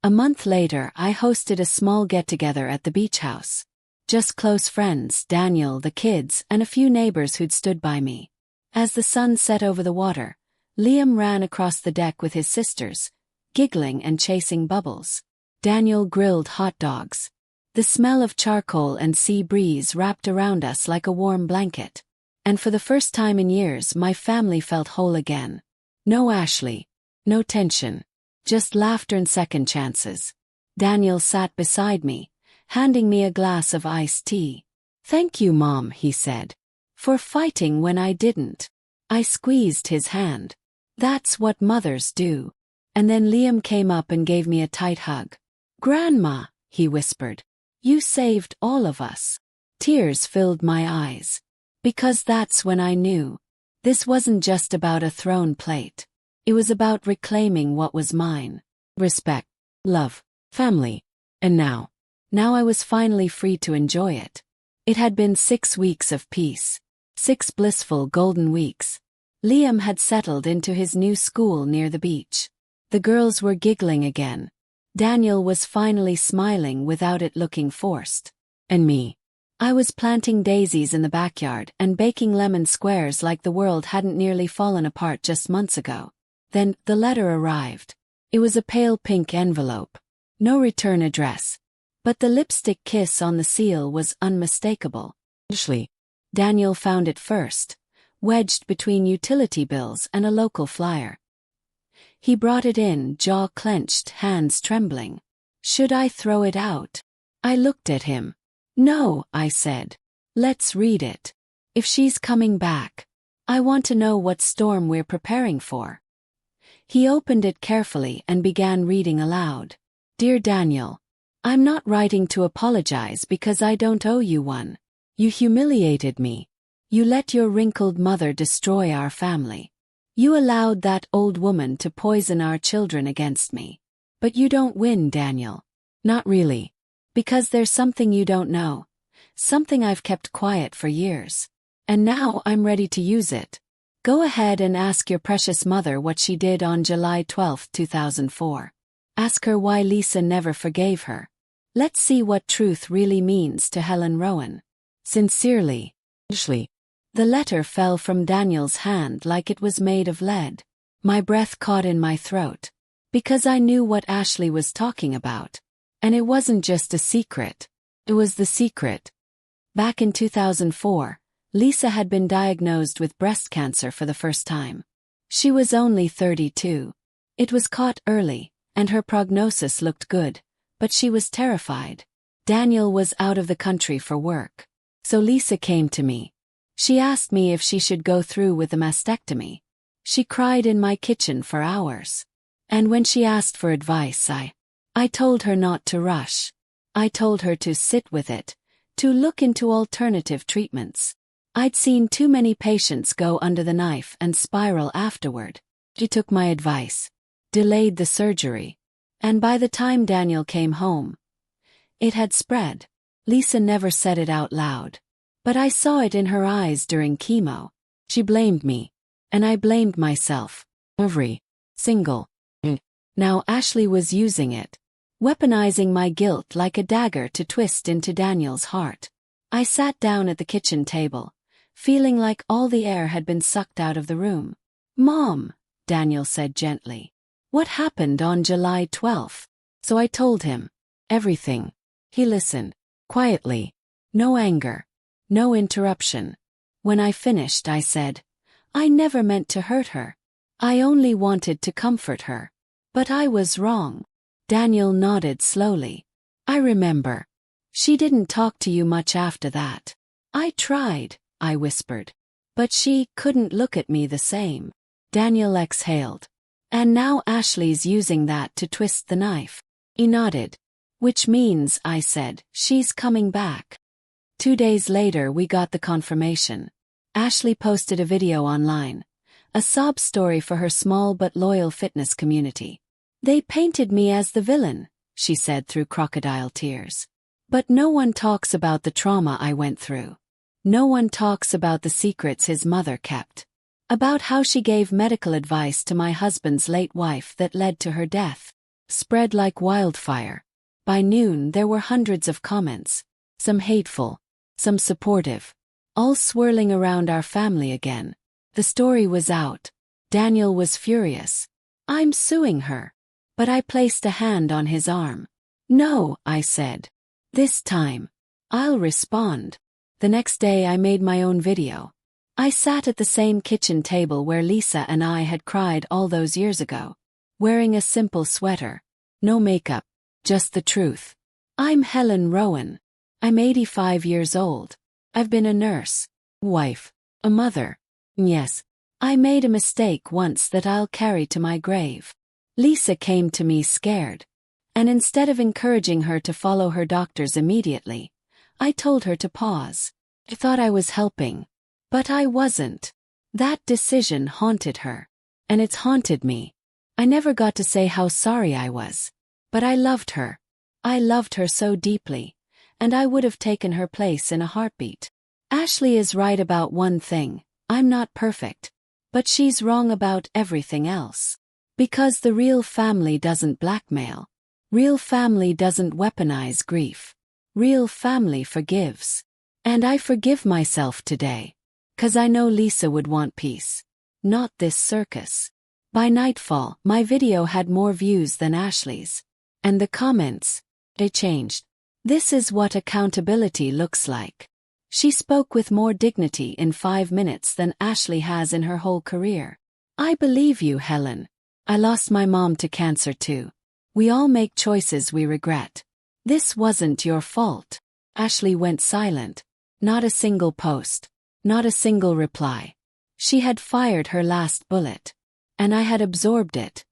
A month later, I hosted a small get-together at the beach house. Just close friends, Daniel, the kids, and a few neighbors who'd stood by me. As the sun set over the water, Liam ran across the deck with his sisters, giggling and chasing bubbles. Daniel grilled hot dogs. The smell of charcoal and sea breeze wrapped around us like a warm blanket. And for the first time in years, my family felt whole again. No Ashley. No tension. Just laughter and second chances. Daniel sat beside me, handing me a glass of iced tea. "Thank you, Mom," he said. "For fighting when I didn't." I squeezed his hand. "That's what mothers do." And then Liam came up and gave me a tight hug. "Grandma," he whispered, "you saved all of us." Tears filled my eyes. Because that's when I knew. This wasn't just about a throne plate. It was about reclaiming what was mine. Respect, love, family. And now I was finally free to enjoy it. It had been 6 weeks of peace. 6 blissful golden weeks. Liam had settled into his new school near the beach. The girls were giggling again. Daniel was finally smiling without it looking forced. And me? I was planting daisies in the backyard and baking lemon squares like the world hadn't nearly fallen apart just months ago. Then, the letter arrived. It was a pale pink envelope. No return address. But the lipstick kiss on the seal was unmistakable. Ashley. Daniel found it first, wedged between utility bills and a local flyer. He brought it in, jaw clenched, hands trembling. Should I throw it out? I looked at him. "No," I said. "Let's read it. If she's coming back, I want to know what storm we're preparing for." He opened it carefully and began reading aloud. "Dear Daniel, I'm not writing to apologize because I don't owe you one. You humiliated me. You let your wrinkled mother destroy our family. You allowed that old woman to poison our children against me. But you don't win, Daniel. Not really. Because there's something you don't know. Something I've kept quiet for years. And now I'm ready to use it. Go ahead and ask your precious mother what she did on July 12, 2004. Ask her why Lisa never forgave her. Let's see what truth really means to Helen Rowan. Sincerely, Ashley." The letter fell from Daniel's hand like it was made of lead. My breath caught in my throat. Because I knew what Ashley was talking about. And it wasn't just a secret. It was the secret. Back in 2004, Lisa had been diagnosed with breast cancer for the first time. She was only 32. It was caught early, and her prognosis looked good, but she was terrified. Daniel was out of the country for work. So Lisa came to me. She asked me if she should go through with the mastectomy. She cried in my kitchen for hours. And when she asked for advice, I told her not to rush. I told her to sit with it, to look into alternative treatments. I'd seen too many patients go under the knife and spiral afterward. She took my advice, delayed the surgery, and by the time Daniel came home, it had spread. Lisa never said it out loud, but I saw it in her eyes during chemo. She blamed me, and I blamed myself. Every single. Now Ashley was using it. Weaponizing my guilt like a dagger to twist into Daniel's heart. I sat down at the kitchen table, feeling like all the air had been sucked out of the room. "Mom," Daniel said gently, "what happened on July 12th? So I told him. Everything. He listened. Quietly. No anger. No interruption. When I finished, I said, I never meant to hurt her. I only wanted to comfort her. But I was wrong. Daniel nodded slowly. "I remember. She didn't talk to you much after that." "I tried," I whispered. "But she couldn't look at me the same." Daniel exhaled. "And now Ashley's using that to twist the knife." He nodded. "Which means," I said, "she's coming back." 2 days later we got the confirmation. Ashley posted a video online. A sob story for her small but loyal fitness community. "They painted me as the villain," she said through crocodile tears. "But no one talks about the trauma I went through. No one talks about the secrets his mother kept. About how she gave medical advice to my husband's late wife that led to her death. Spread like wildfire. By noon there were hundreds of comments. Some hateful, some supportive. All swirling around our family again. The story was out. Daniel was furious. "I'm suing her." But I placed a hand on his arm. "No," I said. "This time, I'll respond." The next day I made my own video. I sat at the same kitchen table where Lisa and I had cried all those years ago. Wearing a simple sweater. No makeup. Just the truth. "I'm Helen Rowan. I'm 85 years old. I've been a nurse, wife, a mother. Yes, I made a mistake once that I'll carry to my grave. Lisa came to me scared. And instead of encouraging her to follow her doctors immediately, I told her to pause. I thought I was helping. But I wasn't. That decision haunted her. And it's haunted me. I never got to say how sorry I was. But I loved her. I loved her so deeply. And I would have taken her place in a heartbeat. Ashley is right about one thing. I'm not perfect. But she's wrong about everything else. Because the real family doesn't blackmail. Real family doesn't weaponize grief. Real family forgives. And I forgive myself today. 'Cause I know Lisa would want peace. Not this circus. By nightfall, my video had more views than Ashley's. And the comments, they changed. This is what accountability looks like. She spoke with more dignity in 5 minutes than Ashley has in her whole career. I believe you, Helen. I lost my mom to cancer too. We all make choices we regret. This wasn't your fault. Ashley went silent. Not a single post. Not a single reply. She had fired her last bullet. And I had absorbed it.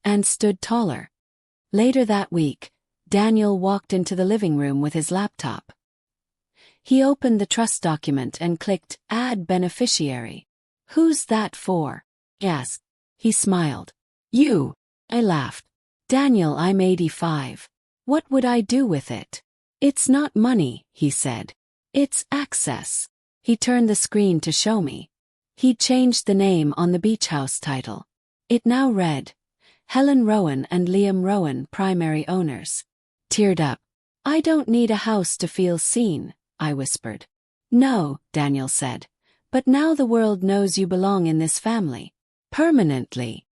And stood taller. Later that week, Daniel walked into the living room with his laptop. He opened the trust document and clicked Add Beneficiary. Who's that for? Asked. He smiled. You. I laughed. Daniel, I'm 85. What would I do with it? It's not money, he said. It's access. He turned the screen to show me. He'd changed the name on the beach house title. It now read, Helen Rowan and Liam Rowan, primary owners. Teared up. I don't need a house to feel seen, I whispered. No, Daniel said. But now the world knows you belong in this family. Permanently.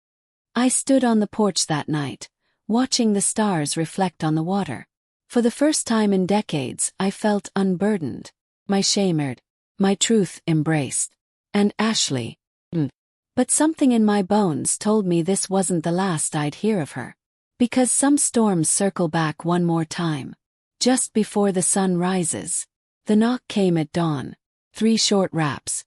I stood on the porch that night, watching the stars reflect on the water. For the first time in decades, I felt unburdened. My shame aired. My truth embraced. And Ashley. But something in my bones told me this wasn't the last I'd hear of her. Because some storms circle back one more time. Just before the sun rises. The knock came at dawn. 3 short raps.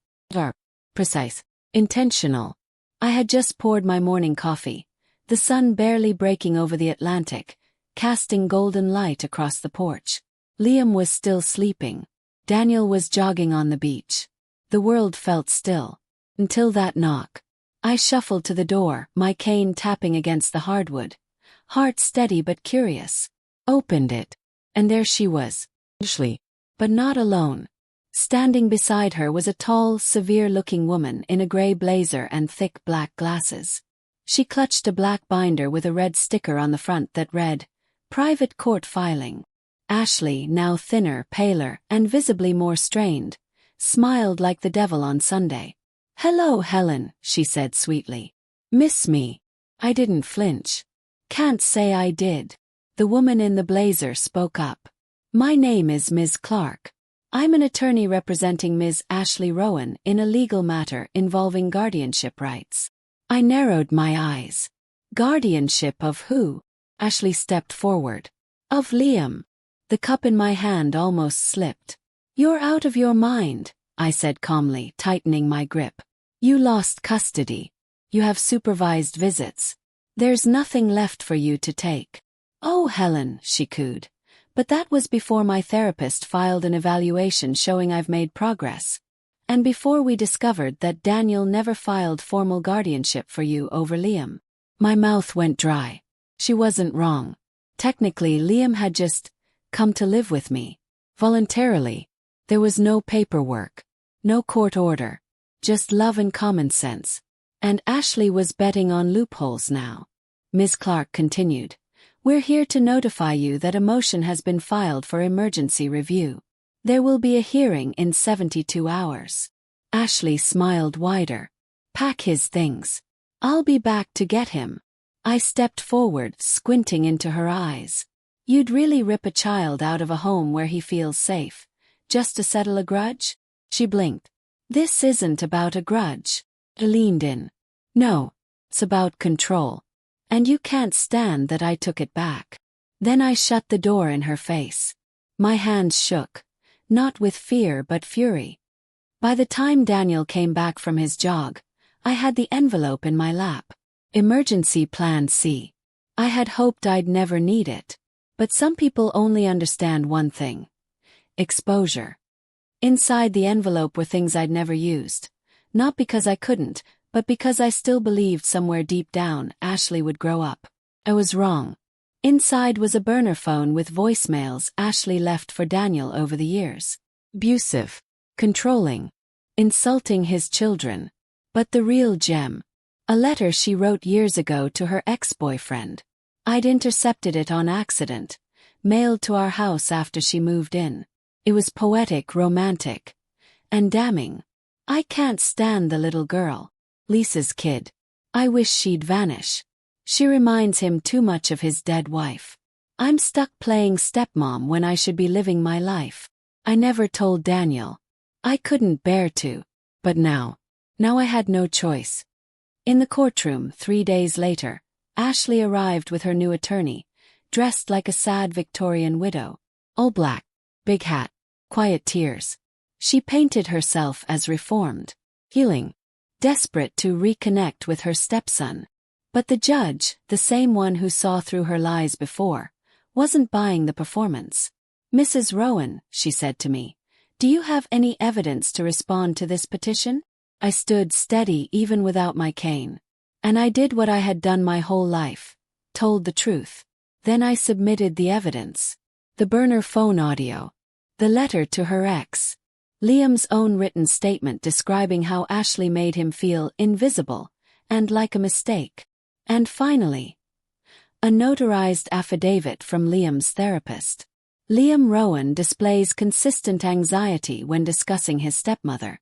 Precise. Intentional. I had just poured my morning coffee. The sun barely breaking over the Atlantic, casting golden light across the porch. Liam was still sleeping. Daniel was jogging on the beach. The world felt still. Until that knock. I shuffled to the door, my cane tapping against the hardwood. Heart steady but curious. Opened it. And there she was. Ashley. But not alone. Standing beside her was a tall, severe-looking woman in a gray blazer and thick black glasses. She clutched a black binder with a red sticker on the front that read, Private Court Filing. Ashley, now thinner, paler, and visibly more strained, smiled like the devil on Sunday. Hello, Helen, she said sweetly. Miss me? I didn't flinch. Can't say I did. The woman in the blazer spoke up. My name is Ms. Clark. I'm an attorney representing Ms. Ashley Rowan in a legal matter involving guardianship rights. I narrowed my eyes. Guardianship of who? Ashley stepped forward. Of Liam. The cup in my hand almost slipped. You're out of your mind, I said calmly, tightening my grip. You lost custody. You have supervised visits. There's nothing left for you to take. Oh, Helen, she cooed. But that was before my therapist filed an evaluation showing I've made progress. And before we discovered that Daniel never filed formal guardianship for you over Liam. My mouth went dry. She wasn't wrong. Technically, Liam had just come to live with me. Voluntarily. There was no paperwork. No court order. Just love and common sense. And Ashley was betting on loopholes now. Ms. Clark continued. We're here to notify you that a motion has been filed for emergency review. There will be a hearing in 72 hours. Ashley smiled wider. Pack his things. I'll be back to get him. I stepped forward, squinting into her eyes. You'd really rip a child out of a home where he feels safe, just to settle a grudge? She blinked. This isn't about a grudge. I leaned in. No, it's about control. And you can't stand that I took it back. Then I shut the door in her face. My hands shook. Not with fear but fury. By the time Daniel came back from his jog, I had the envelope in my lap. Emergency Plan C. I had hoped I'd never need it. But some people only understand one thing. Exposure. Inside the envelope were things I'd never used. Not because I couldn't, but because I still believed somewhere deep down Ashley would grow up. I was wrong. Inside was a burner phone with voicemails Ashley left for Daniel over the years. Abusive. Controlling. Insulting his children. But the real gem. A letter she wrote years ago to her ex-boyfriend. I'd intercepted it on accident, mailed to our house after she moved in. It was poetic, romantic, and damning. I can't stand the little girl. Lisa's kid. I wish she'd vanish. She reminds him too much of his dead wife. I'm stuck playing stepmom when I should be living my life. I never told Daniel. I couldn't bear to. But now I had no choice. In the courtroom 3 days later, Ashley arrived with her new attorney, dressed like a sad Victorian widow. All black, big hat, quiet tears. She painted herself as reformed, healing, desperate to reconnect with her stepson. But the judge, the same one who saw through her lies before, wasn't buying the performance. "Mrs. Rowan," she said to me, "do you have any evidence to respond to this petition?" I stood steady even without my cane. And I did what I had done my whole life, told the truth. Then I submitted the evidence. The burner phone audio. The letter to her ex. Liam's own written statement describing how Ashley made him feel invisible and like a mistake. And finally, a notarized affidavit from Liam's therapist. Liam Rowan displays consistent anxiety when discussing his stepmother.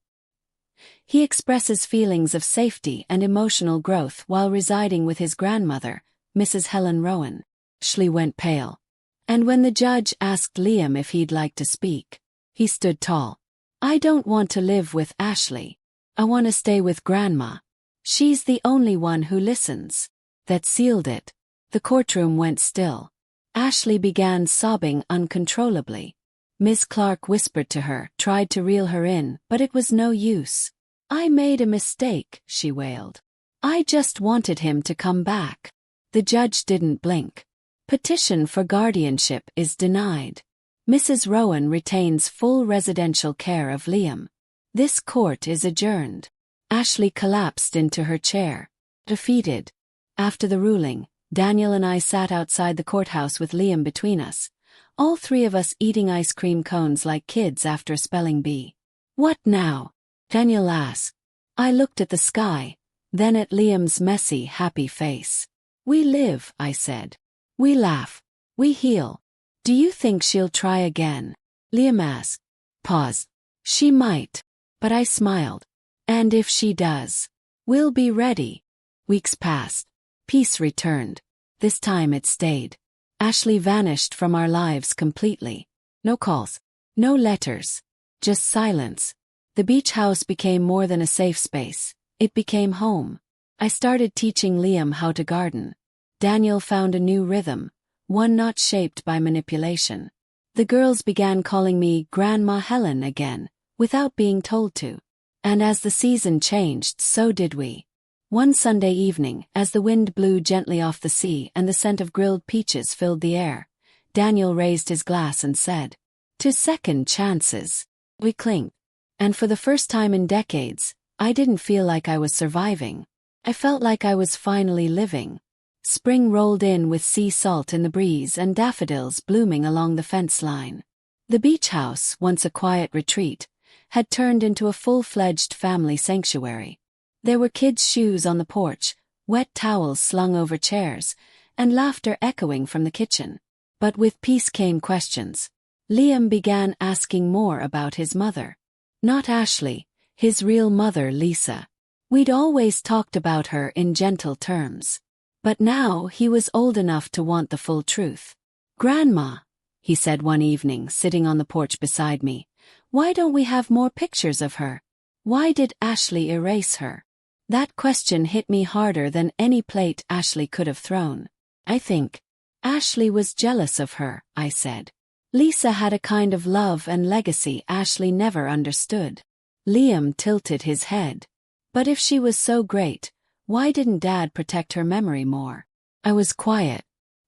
He expresses feelings of safety and emotional growth while residing with his grandmother, Mrs. Helen Rowan. Ashley went pale. And when the judge asked Liam if he'd like to speak, he stood tall. "I don't want to live with Ashley. I want to stay with Grandma. She's the only one who listens." That sealed it. The courtroom went still. Ashley began sobbing uncontrollably. Ms. Clark whispered to her, tried to reel her in, but it was no use. "I made a mistake," she wailed. "I just wanted him to come back." The judge didn't blink. Petition for guardianship is denied. Mrs. Rowan retains full residential care of Liam. This court is adjourned. Ashley collapsed into her chair. Defeated. After the ruling, Daniel and I sat outside the courthouse with Liam between us, all three of us eating ice cream cones like kids after a spelling bee. "What now?" Daniel asked. I looked at the sky, then at Liam's messy, happy face. "We live," I said. "We laugh. We heal. Do you think she'll try again?" Liam asked. Pause. "She might." But I smiled. "And if she does, we'll be ready." Weeks passed. Peace returned. This time it stayed. Ashley vanished from our lives completely. No calls. No letters. Just silence. The beach house became more than a safe space. It became home. I started teaching Liam how to garden. Daniel found a new rhythm, one not shaped by manipulation. The girls began calling me Grandma Helen again, without being told to. And as the season changed, so did we. One Sunday evening, as the wind blew gently off the sea and the scent of grilled peaches filled the air, Daniel raised his glass and said, "To second chances." We clinked. And for the first time in decades, I didn't feel like I was surviving. I felt like I was finally living. Spring rolled in with sea salt in the breeze and daffodils blooming along the fence line. The beach house, once a quiet retreat, had turned into a full-fledged family sanctuary. There were kids' shoes on the porch, wet towels slung over chairs, and laughter echoing from the kitchen. But with peace came questions. Liam began asking more about his mother. Not Ashley, his real mother Lisa. We'd always talked about her in gentle terms. But now he was old enough to want the full truth. "Grandma," he said one evening, sitting on the porch beside me, "why don't we have more pictures of her? Why did Ashley erase her?" That question hit me harder than any plate Ashley could have thrown. "I think Ashley was jealous of her," I said. Lisa had a kind of love and legacy Ashley never understood. Liam tilted his head. But if she was so great, why didn't Dad protect her memory more? I was quiet.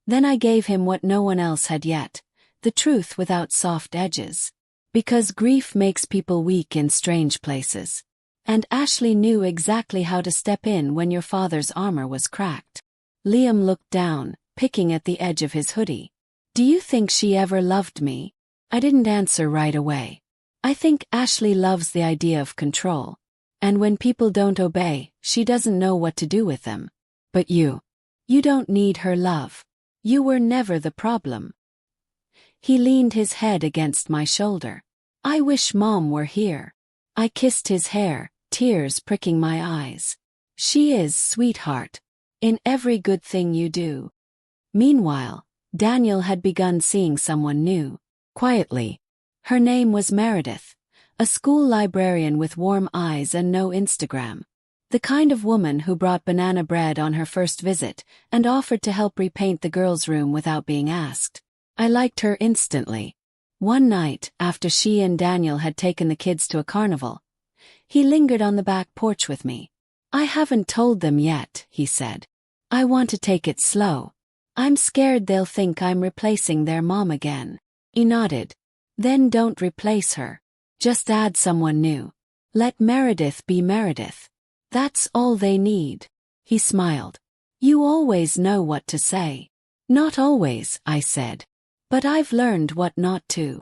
Then I gave him what no one else had yet, the truth without soft edges. Because grief makes people weak in strange places. And Ashley knew exactly how to step in when your father's armor was cracked. Liam looked down, picking at the edge of his hoodie. Do you think she ever loved me? I didn't answer right away. I think Ashley loves the idea of control. And when people don't obey, she doesn't know what to do with them. But you don't need her love. You were never the problem. He leaned his head against my shoulder. I wish Mom were here. I kissed his hair, tears pricking my eyes. She is, sweetheart. In every good thing you do. Meanwhile, Daniel had begun seeing someone new. Quietly. Her name was Meredith, a school librarian with warm eyes and no Instagram. The kind of woman who brought banana bread on her first visit and offered to help repaint the girls' room without being asked. I liked her instantly. One night, after she and Daniel had taken the kids to a carnival, he lingered on the back porch with me. I haven't told them yet, he said. I want to take it slow. I'm scared they'll think I'm replacing their mom again. He nodded. Then don't replace her. Just add someone new. Let Meredith be Meredith. That's all they need. He smiled. You always know what to say. Not always, I said. But I've learned what not to.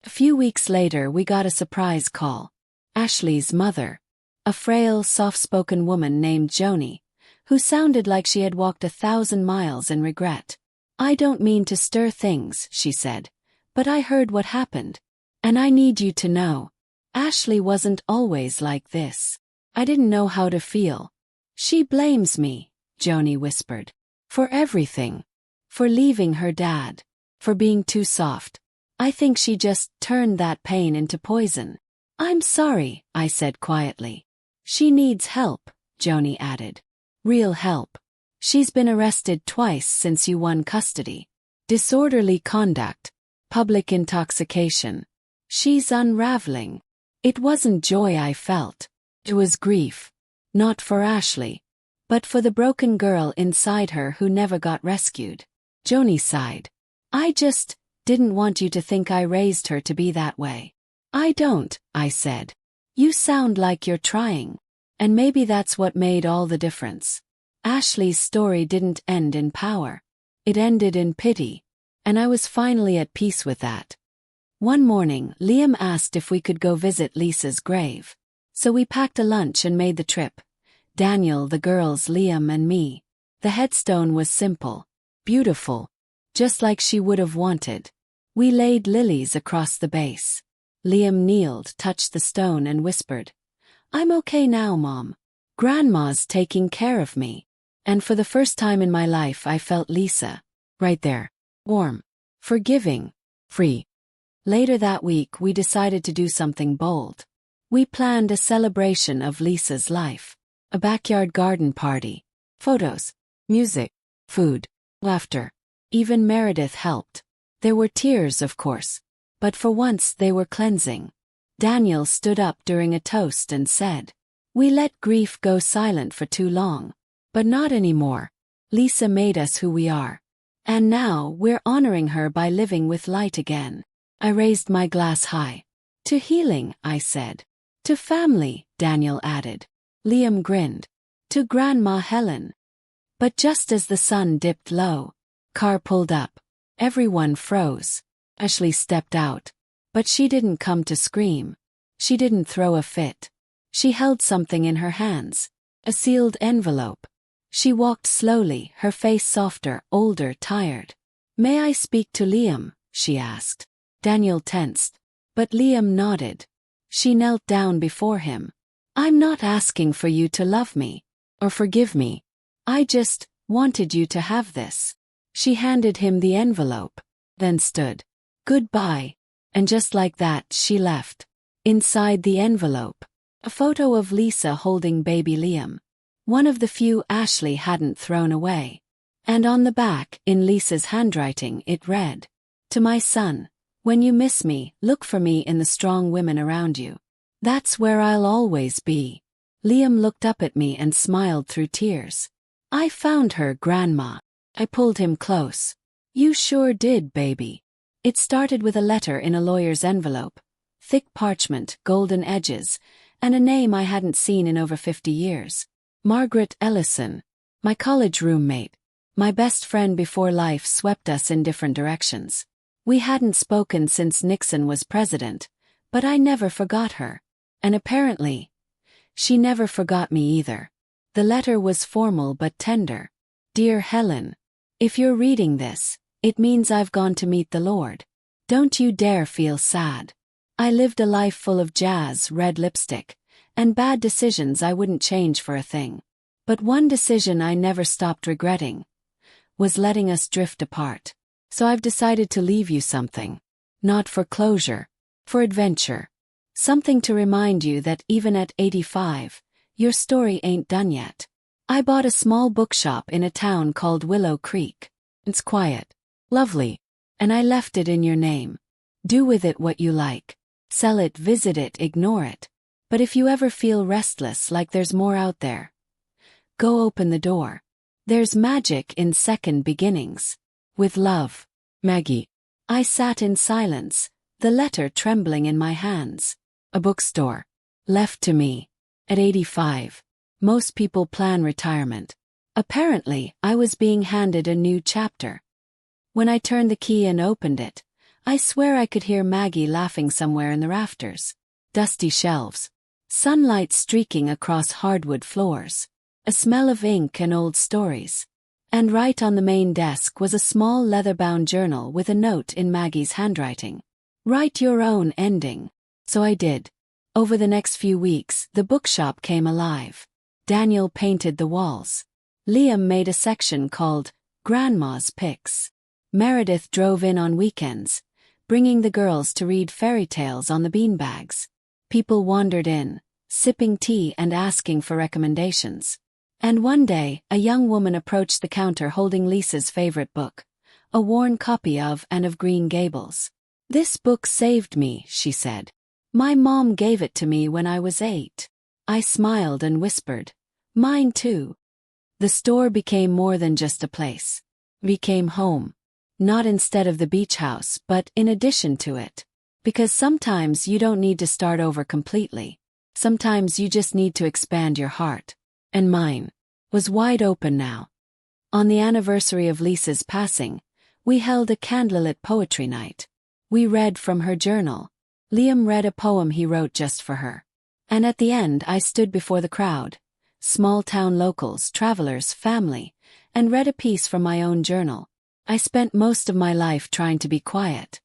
A few weeks later we got a surprise call. Ashley's mother. A frail, soft-spoken woman named Joni, who sounded like she had walked 1,000 miles in regret. I don't mean to stir things, she said, but I heard what happened. And I need you to know. Ashley wasn't always like this. I didn't know how to feel. She blames me, Joni whispered. For everything. For leaving her dad. For being too soft. I think she just turned that pain into poison. I'm sorry, I said quietly. She needs help, Joni added. Real help. She's been arrested twice since you won custody. Disorderly conduct. Public intoxication. She's unraveling. It wasn't joy I felt. It was grief. Not for Ashley. But for the broken girl inside her who never got rescued. Joni sighed. I just didn't want you to think I raised her to be that way. I don't, I said. You sound like you're trying. And maybe that's what made all the difference. Ashley's story didn't end in power. It ended in pity. And I was finally at peace with that. One morning, Liam asked if we could go visit Lisa's grave. So we packed a lunch and made the trip. Daniel, the girls, Liam and me. The headstone was simple. Beautiful. Just like she would have wanted. We laid lilies across the base. Liam kneeled, touched the stone and whispered, I'm okay now, Mom. Grandma's taking care of me. And for the first time in my life I felt Lisa. Right there. Warm. Forgiving. Free. Later that week we decided to do something bold. We planned a celebration of Lisa's life. A backyard garden party. Photos. Music. Food. Laughter. Even Meredith helped. There were tears, of course. But for once they were cleansing. Daniel stood up during a toast and said, We let grief go silent for too long. But not anymore. Lisa made us who we are. And now we're honoring her by living with light again. I raised my glass high. To healing, I said. To family, Daniel added. Liam grinned. To Grandma Helen. But just as the sun dipped low, car pulled up. Everyone froze. Ashley stepped out. But she didn't come to scream. She didn't throw a fit. She held something in her hands. A sealed envelope. She walked slowly, her face softer, older, tired. May I speak to Liam? She asked. Daniel tensed. But Liam nodded. She knelt down before him. I'm not asking for you to love me. Or forgive me. I just wanted you to have this. She handed him the envelope. Then stood. Goodbye. And just like that she left. Inside the envelope. A photo of Lisa holding baby Liam. One of the few Ashley hadn't thrown away. And on the back, in Lisa's handwriting, it read, To my son, When you miss me, look for me in the strong women around you. That's where I'll always be. Liam looked up at me and smiled through tears. I found her, Grandma. I pulled him close. You sure did, baby. It started with a letter in a lawyer's envelope. Thick parchment, golden edges, and a name I hadn't seen in over 50 years. Margaret Ellison. My college roommate. My best friend before life swept us in different directions. We hadn't spoken since Nixon was president, but I never forgot her. And apparently, she never forgot me either. The letter was formal but tender. Dear Helen, if you're reading this, it means I've gone to meet the Lord. Don't you dare feel sad. I lived a life full of jazz, red lipstick, and bad decisions I wouldn't change for a thing. But one decision I never stopped regretting was letting us drift apart. So I've decided to leave you something. Not for closure, for adventure. Something to remind you that even at 85, your story ain't done yet. I bought a small bookshop in a town called Willow Creek. It's quiet, lovely, and I left it in your name. Do with it what you like. Sell it, visit it, ignore it. But if you ever feel restless like there's more out there, go open the door. There's magic in second beginnings. With love, Maggie. I sat in silence, the letter trembling in my hands. A bookstore. Left to me. At 85. Most people plan retirement. Apparently, I was being handed a new chapter. When I turned the key and opened it, I swear I could hear Maggie laughing somewhere in the rafters. Dusty shelves. Sunlight streaking across hardwood floors. A smell of ink and old stories. And right on the main desk was a small leather-bound journal with a note in Maggie's handwriting. Write your own ending. So I did. Over the next few weeks, the bookshop came alive. Daniel painted the walls. Liam made a section called Grandma's Picks. Meredith drove in on weekends, bringing the girls to read fairy tales on the beanbags. People wandered in, sipping tea and asking for recommendations. And one day, a young woman approached the counter holding Lisa's favorite book, a worn copy of Anne of Green Gables. This book saved me, she said. My mom gave it to me when I was 8. I smiled and whispered, mine too. The store became more than just a place. Became home. Not instead of the beach house, but in addition to it. Because sometimes you don't need to start over completely. Sometimes you just need to expand your heart. And mine was wide open now. On the anniversary of Lisa's passing, we held a candlelit poetry night. We read from her journal. Liam read a poem he wrote just for her. And at the end I stood before the crowd, small-town locals, travelers, family, and read a piece from my own journal. I spent most of my life trying to be quiet.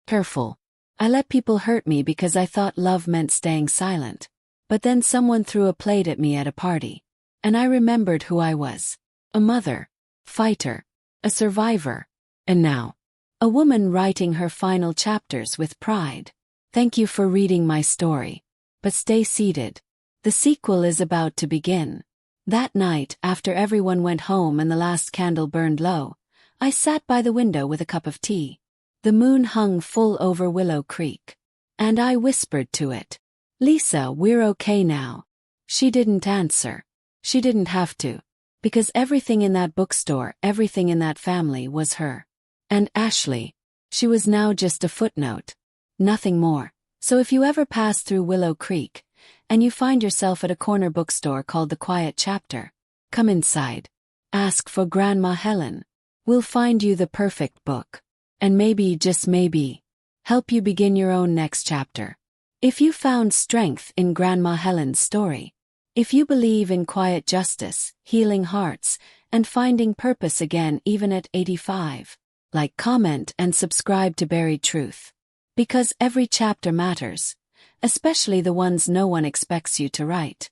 Careful. I let people hurt me because I thought love meant staying silent. But then someone threw a plate at me at a party. And I remembered who I was. A mother. Fighter. A survivor. And now, a woman writing her final chapters with pride. Thank you for reading my story. But stay seated. The sequel is about to begin. That night, after everyone went home and the last candle burned low, I sat by the window with a cup of tea. The moon hung full over Willow Creek. And I whispered to it, Lisa, we're okay now. She didn't answer. She didn't have to. Because everything in that bookstore, everything in that family was her. And Ashley. She was now just a footnote. Nothing more. So if you ever pass through Willow Creek, and you find yourself at a corner bookstore called The Quiet Chapter, come inside. Ask for Grandma Helen. We'll find you the perfect book. And maybe, just maybe, help you begin your own next chapter. If you found strength in Grandma Helen's story, if you believe in quiet justice, healing hearts, and finding purpose again even at 85, like, comment, and subscribe to Buried Truth. Because every chapter matters, especially the ones no one expects you to write.